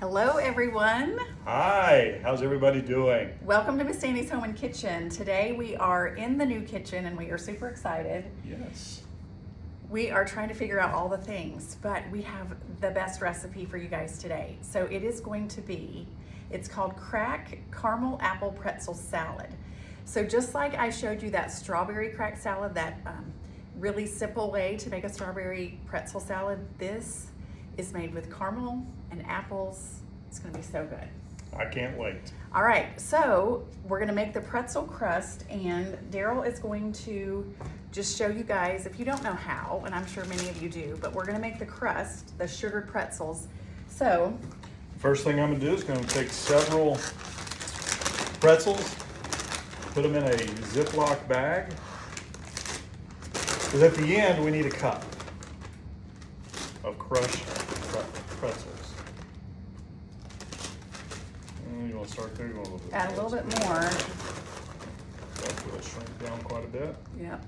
Hello everyone. Hi, how's everybody doing? Welcome to Miss Sandy's Home and Kitchen. Today we are in the new kitchen and we are super excited. Yes. We are trying to figure out all the things, but we have the best recipe for you guys today. So it is going to be, it's called Crack Caramel Apple Pretzel Salad. So just like I showed you that strawberry crack salad, that really simple way to make a strawberry pretzel salad, this is made with caramel and apples. It's gonna be so good. I can't wait. All right, so we're gonna make the pretzel crust, and Daryl is going to just show you guys, if you don't know how, and I'm sure many of you do, but we're gonna make the crust, the sugared pretzels. So, First thing I'm gonna do is gonna take several pretzels, put them in a Ziploc bag, because at the end we need a cup of crushed pretzels. And you want to start there? You want a little bit? add a little bit more. That will shrink down quite a bit. Yep.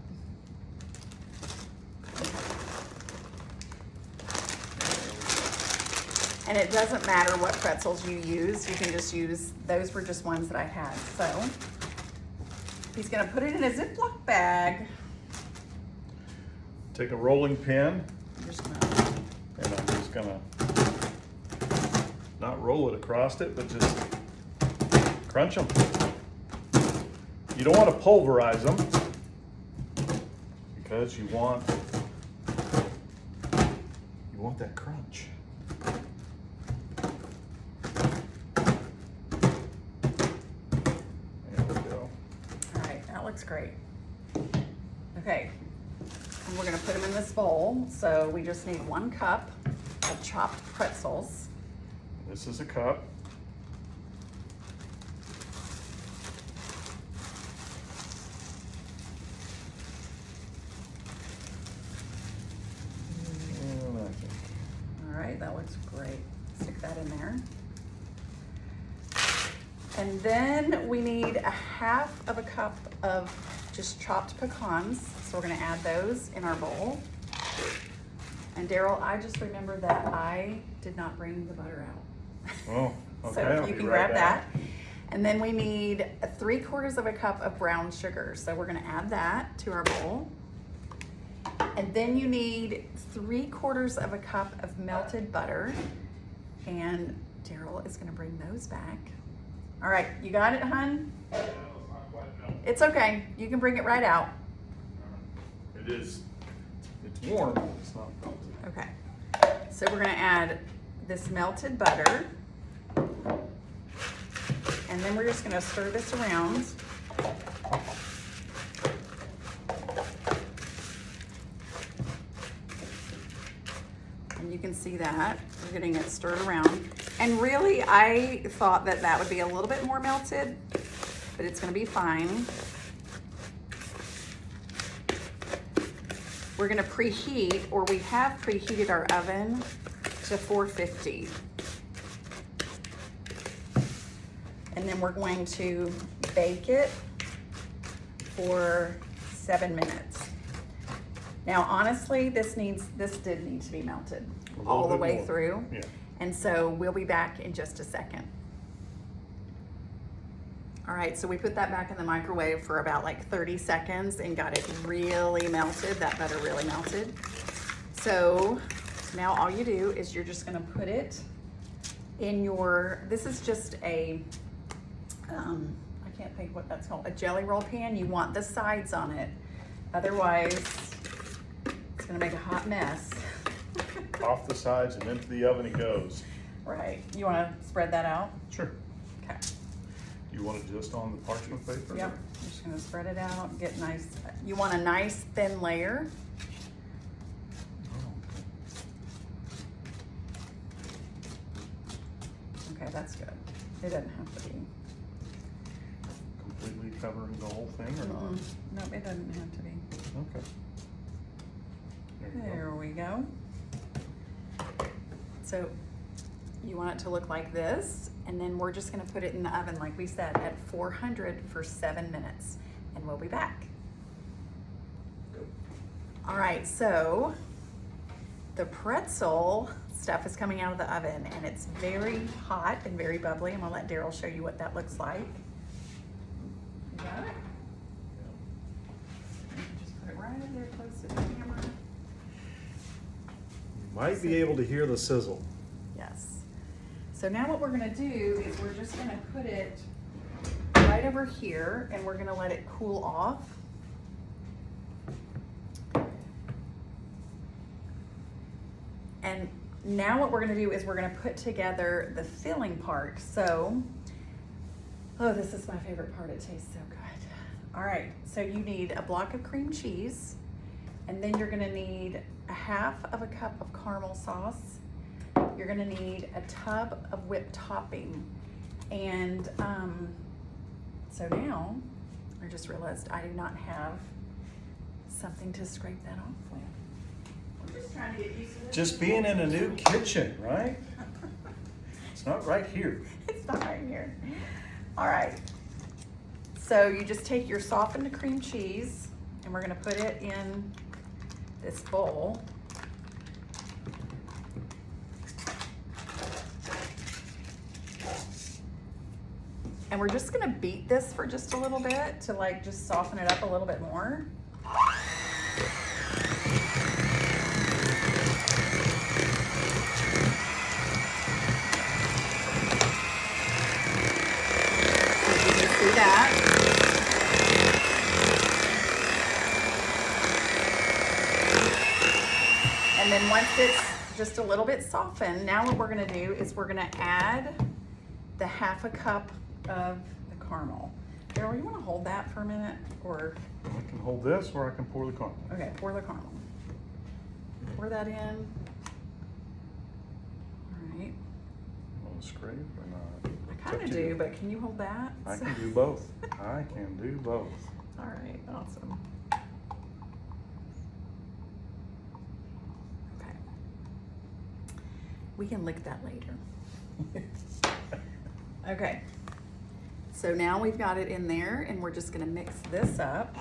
And it doesn't matter what pretzels you use. You can just use, those were just ones that I had. So he's gonna put it in a Ziploc bag. Take a rolling pin, I'm just gonna, and I'm just gonna not roll it across it, but just crunch them. You don't want to pulverize them because you want that crunch. There we go. all right, that looks great. Okay, and we're gonna put them in this bowl. So we just need 1 cup of chopped pretzels. This is a cup. And I think All right, that looks great. Stick that in there. And then we need a 1/2 cup of just chopped pecans. So we're gonna add those in our bowl. And Daryl, I just remembered that I did not bring the butter out. Oh, okay. So I'll you be can right grab back. that. And then we need 3/4 cup of brown sugar. So we're gonna add that to our bowl. And then you need 3/4 cup of melted butter. And Daryl is gonna bring those back. All right, you got it, hun? It's okay, you can bring it right out. It is. It's warm. It's not melted. Okay, so we're gonna add this melted butter. And then we're just gonna stir this around. And you can see that, we're getting it stirred around. And really, I thought that that would be a little bit more melted, but it's gonna be fine. We're gonna preheat, or we have preheated our oven to 450. And then we're going to bake it for 7 minutes. Now, honestly, this did need to be melted all the way through. Yeah. And so we'll be back in just a second. All right, so we put that back in the microwave for about like 30 seconds and got it really melted, that butter really melted. So now all you do is you're just gonna put it in your, this is just a, I can't think what that's called, a jelly roll pan. You want the sides on it. Otherwise, it's gonna make a hot mess. Off the sides and into the oven it goes. Right, you wanna spread that out? Sure. Okay. You want it just on the parchment paper? Yep, I'm just gonna spread it out, get nice, you want a nice thin layer. Oh, Okay, that's good. It doesn't have to be. completely covering the whole thing or not? No, it doesn't have to be. Okay. There you go. There we go. So you want it to look like this, and then we're just gonna put it in the oven, like we said, at 400 for 7 minutes, and we'll be back. All right, so the pretzel stuff is coming out of the oven and it's very hot and very bubbly. I'm gonna let Daryl show you what that looks like. You got it? You can just put it right in there close to the camera. You might be able to hear the sizzle. Yes. So now what we're gonna do is we're just gonna put it right over here and we're gonna let it cool off. And now what we're gonna do is we're gonna put together the filling part. So, oh, this is my favorite part. It tastes so good. All right, so you need a block of cream cheese, and then you're gonna need a half of a cup of caramel sauce. You're gonna need a tub of whipped topping. And so now, I just realized I do not have something to scrape that off with. I'm just trying to get used to this. Just being in a new kitchen, right? It's not right here. It's not right here. All right. So you just take your softened cream cheese and we're gonna put it in this bowl. And we're just gonna beat this for just a little bit to like just soften it up a little bit more. You can see that. And then once it's just a little bit softened, now what we're gonna do is we're gonna add the half a cup of the caramel. Daryl, you wanna hold that for a minute? Or, I can hold this or I can pour the caramel. okay, pour the caramel. Pour that in. All right. You want to scrape or not? I kinda do, but can you hold that? I can do both. I can do both. All right, awesome. Okay. We can lick that later. Okay. So now we've got it in there and we're just gonna mix this up.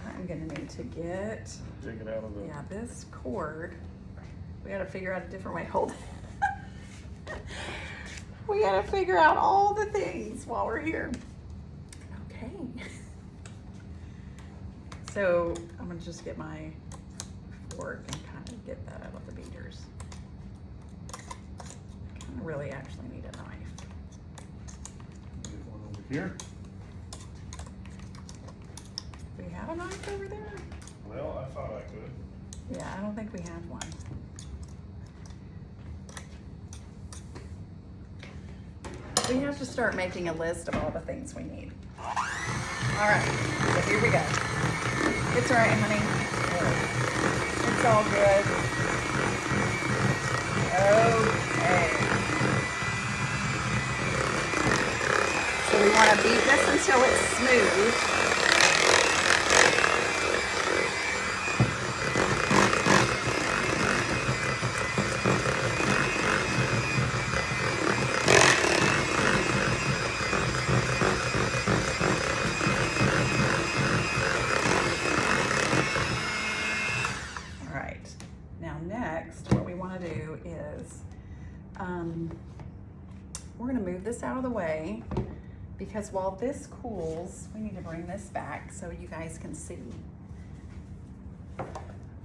I'm gonna need to get, Take it out of the. yeah, this cord. We gotta figure out a different way. Hold it. We gotta figure out all the things while we're here. Okay. So I'm gonna just get my fork and kind of get that out of the beaters. I kind of really actually need a knife. Get one over here. Do we have a knife over there? Well, I thought I could. Yeah, I don't think we have one. We have to start making a list of all the things we need. All right, so here we go. It's all right, honey. It's all good. Okay. So we want to beat this until it's smooth. We're going to move this out of the way because while this cools, we need to bring this back so you guys can see.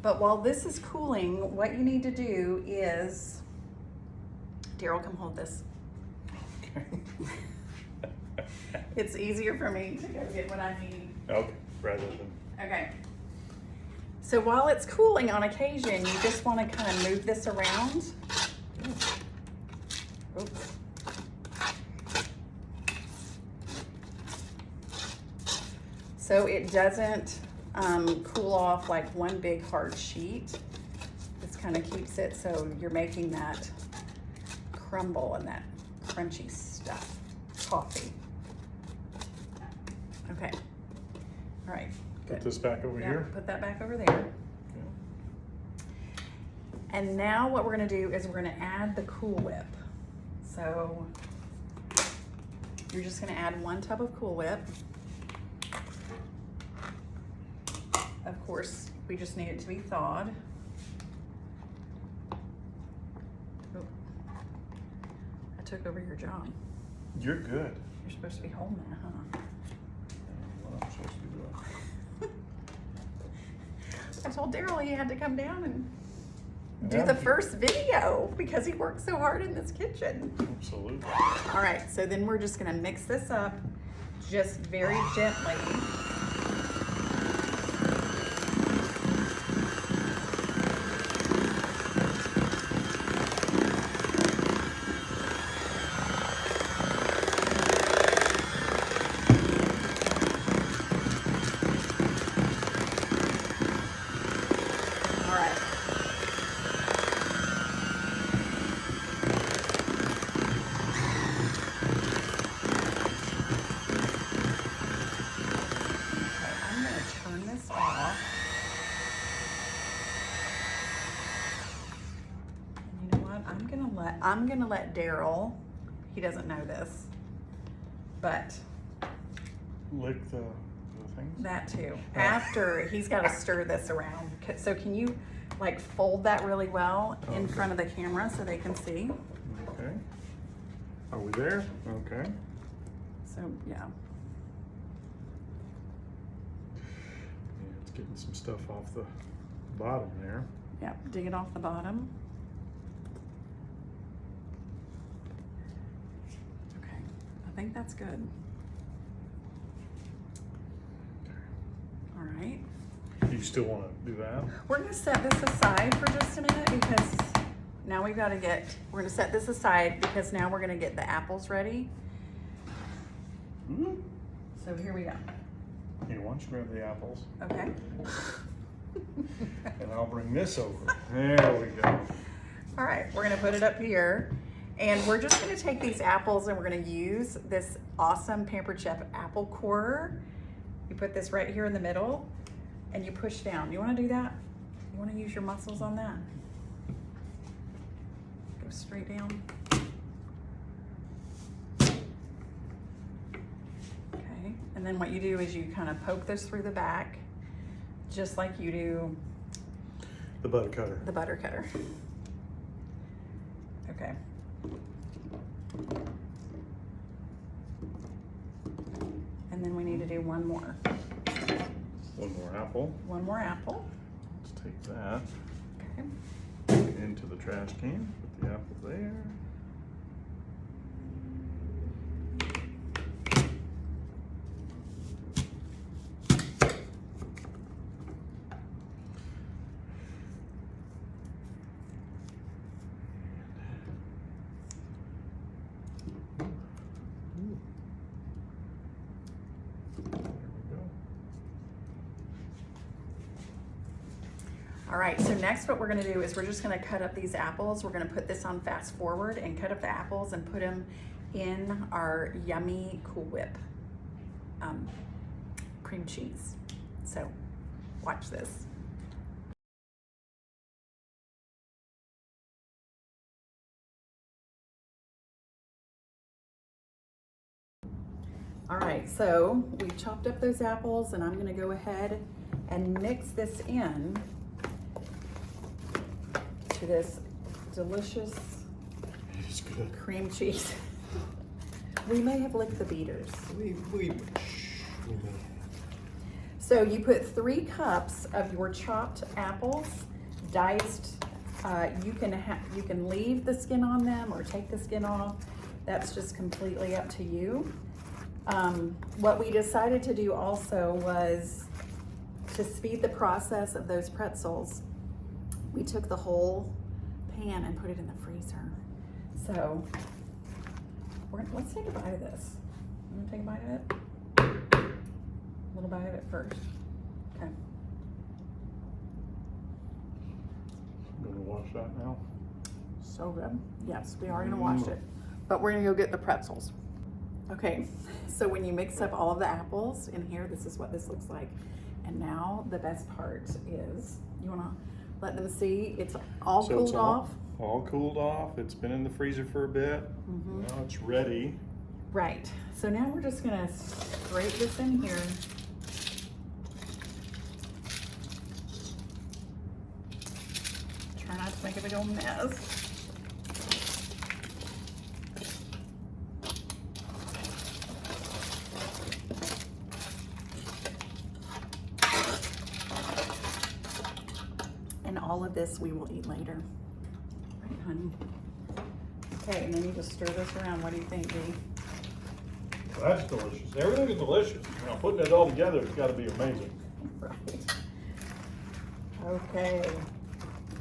But while this is cooling, what you need to do is, Daryl, come hold this. Okay. It's easier for me to go get what I need. Okay, rather than. Okay. So while it's cooling on occasion, you just want to kind of move this around. Oops. So it doesn't cool off like one big hard sheet. This kind of keeps it so you're making that crumble and that crunchy stuff, coffee. Okay, all right, good. Put this back over here. Put that back over there. And now what we're gonna do is we're gonna add the Cool Whip. So you're just gonna add 1 tub of Cool Whip. Of course, we just need it to be thawed. Oh, I took over your job. You're good. You're supposed to be holding that, huh? What I'm supposed to be doing. I told Daryl he had to come down and do Yeah. the first video because he worked so hard in this kitchen. Absolutely. All right, so then we're just gonna mix this up just very gently. All right. I'm gonna turn this off. And you know what? I'm gonna let Daryl, he doesn't know this, but Lick the things. that too. After, he's gotta stir this around. So can you like fold that really well in Okay. front of the camera so they can see? Okay. Are we there? Okay. So, yeah. Yeah, it's getting some stuff off the bottom there. Yep, dig it off the bottom. Okay, I think that's good. All right. You still want to do that? We're gonna set this aside for just a minute because now we're gonna set this aside because now we're gonna get the apples ready. Ooh. So here we go. Here, why don't you grab the apples? Okay. And I'll bring this over. There we go. All right, we're gonna put it up here. And we're just gonna take these apples and we're gonna use this awesome Pampered Chef apple corer. You put this right here in the middle and you push down. You wanna do that? You wanna use your muscles on that? Go straight down. Okay, and then what you do is you kind of poke this through the back, just like you do The butter cutter. the butter cutter. Okay. And then we need to do one more. One more apple. One more apple. Let's take that Okay. into the trash can. Put the apple there. All right, so next what we're gonna do is we're just gonna cut up these apples. We're gonna put this on fast forward and cut up the apples and put them in our yummy Cool Whip cream cheese. So watch this. All right, so we've chopped up those apples and I'm gonna go ahead and mix this in to this delicious It's good. cream cheese. We may have licked the beaters. We may. So you put 3 cups of your chopped apples, diced. You can leave the skin on them or take the skin off. That's just completely up to you. What we decided to do also was to speed the process of those pretzels. We took the whole pan and put it in the freezer. So let's take a bite of this. You want to take a bite of it? A little bite of it first. Okay. I'm gonna wash that now. So good. Yes, we are gonna wash it, but we're gonna go get the pretzels. Okay, so when you mix up all of the apples in here, this is what this looks like. And now the best part is, you wanna let them see, it's all So cooled it's off. all cooled off. It's been in the freezer for a bit. Now it's ready Right, so now we're just gonna scrape this in here. Try not to make a big old mess. And all of this we will eat later. Right, honey? Okay, and then you just stir this around. What do you think, Dee? That's delicious. Everything is delicious. Now, putting it all together, it's got to be amazing. Right. Okay,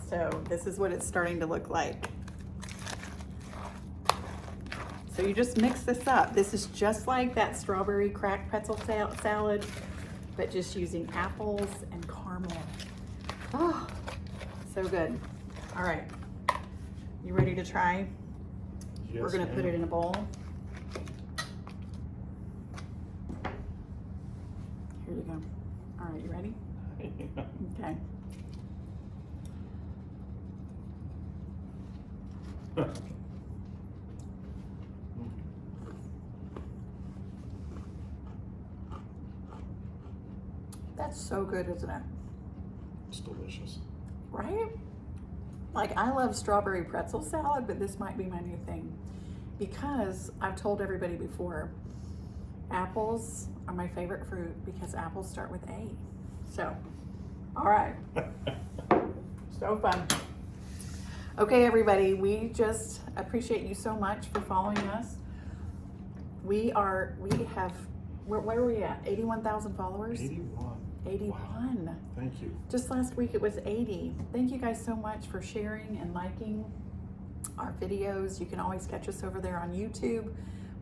so this is what it's starting to look like. So you just mix this up. This is just like that strawberry crack pretzel salad, but just using apples and caramel. Oh, so good. All right, you ready to try? Yes, We're gonna put it in a bowl. Here you go. All right, you ready? Okay. That's so good, isn't it? It's delicious. Right? Like, I love strawberry pretzel salad, but this might be my new thing. Because I've told everybody before, apples are my favorite fruit because apples start with A. So, all right. So fun. Okay, everybody, we just appreciate you so much for following us. What are we at? 81,000 followers? 81. 81. Wow. Thank you. Just last week it was 80. Thank you guys so much for sharing and liking our videos. You can always catch us over there on YouTube.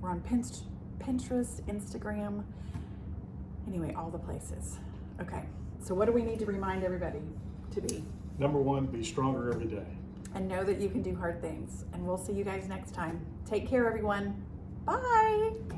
We're on Pinterest, Instagram, anyway, all the places. Okay, so what do we need to remind everybody to be? Number one, be stronger every day. And know that you can do hard things. And we'll see you guys next time. Take care, everyone. Bye. Bye.